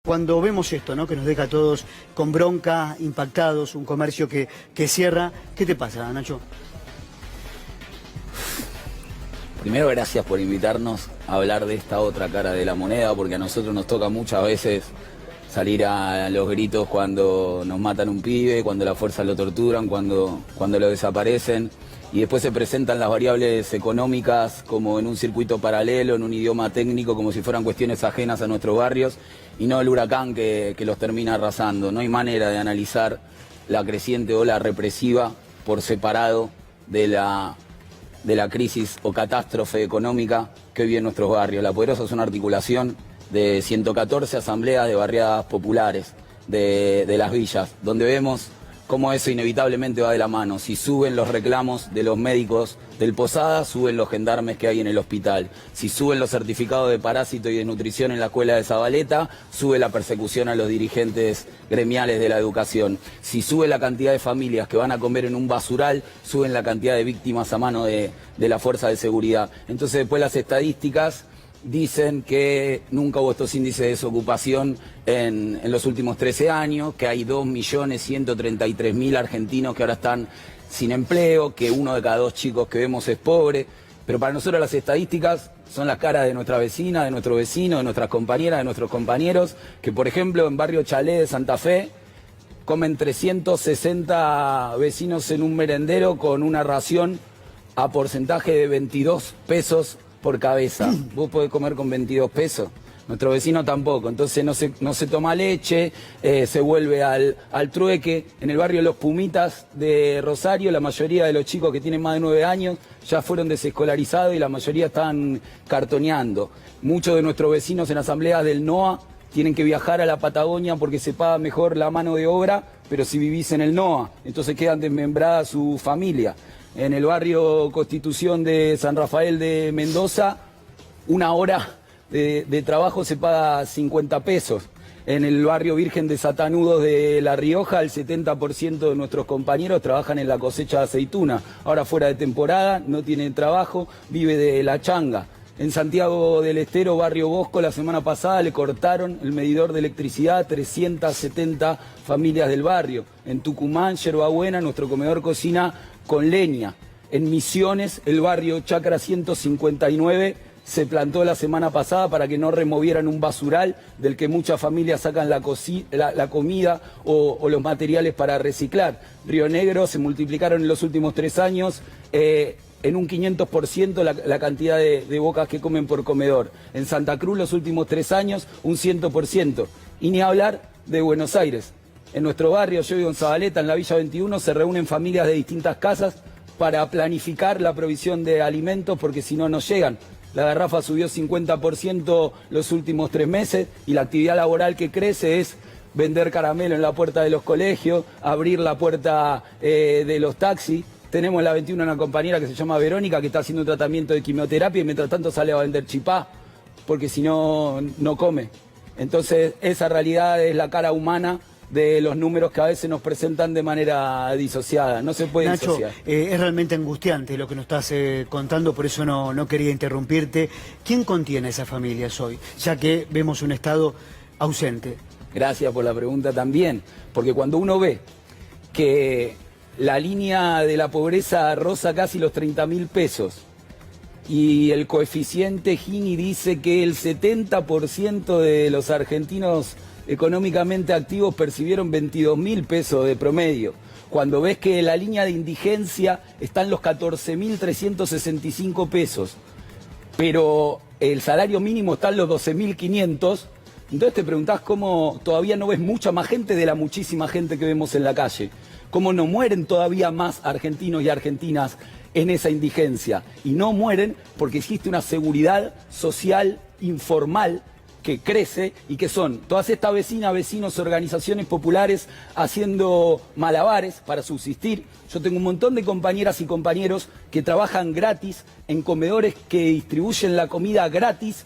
Cuando vemos esto, ¿no?, que nos deja a todos con bronca, impactados, un comercio que cierra, ¿qué te pasa, Nacho? Primero, gracias por invitarnos a hablar de esta otra cara de la moneda, porque a nosotros nos toca muchas veces salir a los gritos cuando nos matan un pibe, cuando las fuerzas lo torturan, cuando lo desaparecen, y después se presentan las variables económicas como en un circuito paralelo, en un idioma técnico, como si fueran cuestiones ajenas a nuestros barrios, y no el huracán que los termina arrasando. No hay manera de analizar la creciente ola represiva por separado de la crisis o catástrofe económica que hoy vive en nuestros barrios. La Poderosa es una articulación de 114 asambleas de barriadas populares de las villas, donde vemos cómo eso inevitablemente va de la mano. Si suben los reclamos de los médicos del Posada, suben los gendarmes que hay en el hospital. Si suben los certificados de parásito y de nutrición en la escuela de Zabaleta, sube la persecución a los dirigentes gremiales de la educación. Si sube la cantidad de familias que van a comer en un basural, suben la cantidad de víctimas a mano de la fuerza de seguridad. Entonces después las estadísticas dicen que nunca hubo estos índices de desocupación en los últimos 13 años, que hay 2.133.000 argentinos que ahora están sin empleo, que 1 de cada 2 chicos que vemos es pobre. Pero para nosotros las estadísticas son las caras de nuestra vecina, de nuestro vecino, de nuestras compañeras, de nuestros compañeros, que por ejemplo en Barrio Chalé de Santa Fe comen 360 vecinos en un merendero con una ración a porcentaje de 22 pesos por cabeza. Vos podés comer con 22 pesos, nuestro vecino tampoco. Entonces no se toma leche, se vuelve al trueque. En el barrio Los Pumitas de Rosario, la mayoría de los chicos que tienen más de 9 años ya fueron desescolarizados y la mayoría están cartoneando. Muchos de nuestros vecinos en asambleas del NOA tienen que viajar a la Patagonia porque se paga mejor la mano de obra, pero si vivís en el NOA, entonces quedan desmembradas su familia. En el barrio Constitución de San Rafael de Mendoza, 1 hora de trabajo se paga 50 pesos. En el barrio Virgen de Satanudos de La Rioja, el 70% de nuestros compañeros trabajan en la cosecha de aceituna. Ahora fuera de temporada, no tienen trabajo, vive de la changa. En Santiago del Estero, barrio Bosco, la semana pasada le cortaron el medidor de electricidad a 370 familias del barrio. En Tucumán, Yerbabuena, nuestro comedor cocina con leña. En Misiones, el barrio Chacra 159 se plantó la semana pasada para que no removieran un basural del que muchas familias sacan la comida o los materiales para reciclar. Río Negro se multiplicaron en los últimos 3 años en un 500% la cantidad de bocas que comen por comedor. En Santa Cruz los últimos 3 años un 100%. Y ni hablar de Buenos Aires. En nuestro barrio, yo vivo en Zabaleta, en la Villa 21, se reúnen familias de distintas casas para planificar la provisión de alimentos porque si no, no llegan. La garrafa subió 50% los últimos 3 meses y la actividad laboral que crece es vender caramelo en la puerta de los colegios, abrir la puerta de los taxis. Tenemos en la 21 una compañera que se llama Verónica que está haciendo un tratamiento de quimioterapia y mientras tanto sale a vender chipá porque si no, no come. Entonces esa realidad es la cara humana de los números que a veces nos presentan de manera disociada. No se puede Nacho, disociar. Es realmente angustiante lo que nos estás contando, por eso no quería interrumpirte. ¿Quién contiene a esas familias hoy? Ya que vemos un Estado ausente. Gracias por la pregunta también, porque cuando uno ve que la línea de la pobreza roza casi los 30.000 pesos y el coeficiente Gini dice que el 70% de los argentinos económicamente activos percibieron 22.000 pesos de promedio. Cuando ves que la línea de indigencia está en los 14.365 pesos, pero el salario mínimo está en los 12.500, entonces te preguntás cómo todavía no ves mucha más gente de la muchísima gente que vemos en la calle. Cómo no mueren todavía más argentinos y argentinas en esa indigencia. Y no mueren porque existe una seguridad social informal que crece y que son todas estas vecinas, vecinos, organizaciones populares haciendo malabares para subsistir. Yo tengo un montón de compañeras y compañeros que trabajan gratis en comedores que distribuyen la comida gratis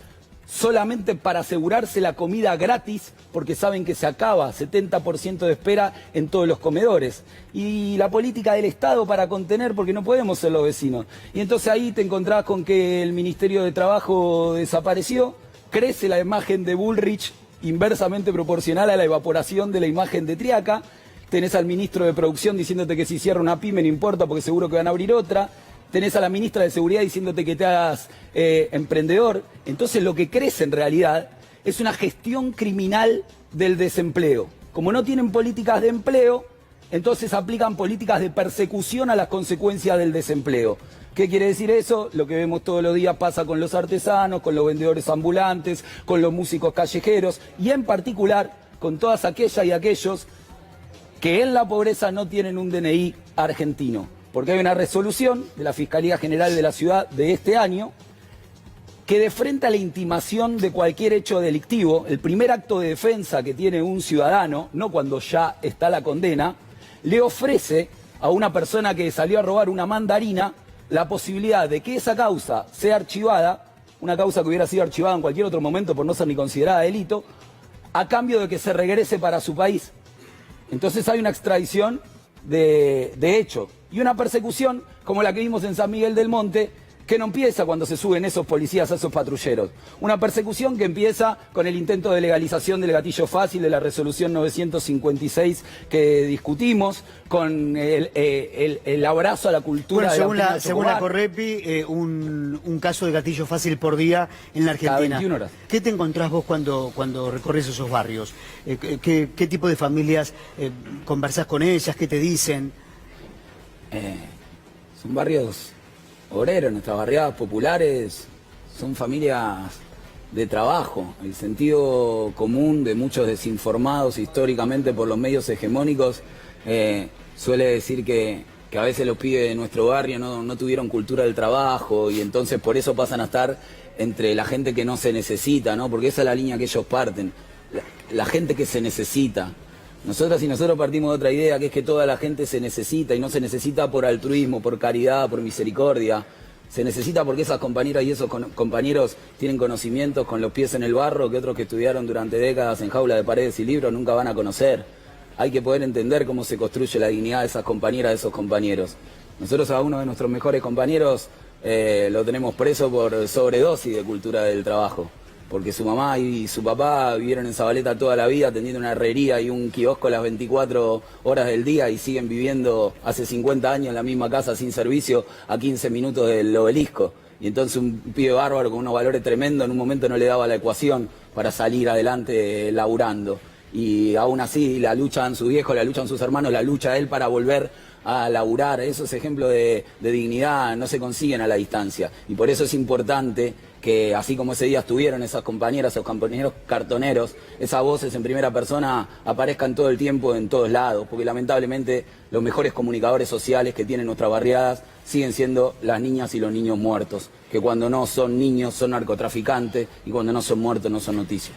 solamente para asegurarse la comida gratis porque saben que se acaba, 70% de espera en todos los comedores. Y la política del Estado para contener, porque no podemos ser los vecinos. Y entonces ahí te encontrás con que el Ministerio de Trabajo desapareció, crece la imagen de Bullrich inversamente proporcional a la evaporación de la imagen de Triaca. Tenés al ministro de Producción diciéndote que si cierra una pyme no importa porque seguro que van a abrir otra. Tenés a la ministra de Seguridad diciéndote que te hagas emprendedor. Entonces lo que crece en realidad es una gestión criminal del desempleo. Como no tienen políticas de empleo, entonces aplican políticas de persecución a las consecuencias del desempleo. ¿Qué quiere decir eso? Lo que vemos todos los días pasa con los artesanos, con los vendedores ambulantes, con los músicos callejeros y en particular con todas aquellas y aquellos que en la pobreza no tienen un DNI argentino. Porque hay una resolución de la Fiscalía General de la Ciudad de este año que de frente a la intimación de cualquier hecho delictivo, el primer acto de defensa que tiene un ciudadano, no cuando ya está la condena, le ofrece a una persona que salió a robar una mandarina la posibilidad de que esa causa sea archivada, una causa que hubiera sido archivada en cualquier otro momento por no ser ni considerada delito, a cambio de que se regrese para su país. Entonces hay una extradición de hecho y una persecución como la que vimos en San Miguel del Monte, que no empieza cuando se suben esos policías a esos patrulleros. Una persecución que empieza con el intento de legalización del gatillo fácil de la resolución 956 que discutimos, con el abrazo a la cultura de según la Correpi, un caso de gatillo fácil por día en la Argentina. Cada 21 horas. ¿Qué te encontrás vos cuando recorres esos barrios? ¿Qué tipo de familias conversás con ellas? ¿Qué te dicen? Son barrios obreros, nuestras barriadas populares son familias de trabajo. El sentido común de muchos desinformados históricamente por los medios hegemónicos suele decir que a veces los pibes de nuestro barrio no tuvieron cultura del trabajo y entonces por eso pasan a estar entre la gente que no se necesita, ¿no? Porque esa es la línea que ellos parten, la gente que se necesita. Nosotras y nosotros partimos de otra idea, que es que toda la gente se necesita, y no se necesita por altruismo, por caridad, por misericordia. Se necesita porque esas compañeras y esos compañeros tienen conocimientos con los pies en el barro que otros que estudiaron durante décadas en jaula de paredes y libros nunca van a conocer. Hay que poder entender cómo se construye la dignidad de esas compañeras, de esos compañeros. Nosotros a uno de nuestros mejores compañeros lo tenemos preso por sobredosis de cultura del trabajo. Porque su mamá y su papá vivieron en Zabaleta toda la vida atendiendo una herrería y un kiosco las 24 horas del día y siguen viviendo hace 50 años en la misma casa sin servicio a 15 minutos del Obelisco. Y entonces un pibe bárbaro con unos valores tremendos en un momento no le daba la ecuación para salir adelante laburando. Y aún así la luchan sus viejos, la luchan sus hermanos, la lucha él para volver a laburar. Esos ejemplos de dignidad no se consiguen a la distancia. Y por eso es importante que así como ese día estuvieron esas compañeras, esos compañeros cartoneros, esas voces en primera persona aparezcan todo el tiempo en todos lados, porque lamentablemente los mejores comunicadores sociales que tienen nuestras barriadas siguen siendo las niñas y los niños muertos, que cuando no son niños son narcotraficantes y cuando no son muertos no son noticias.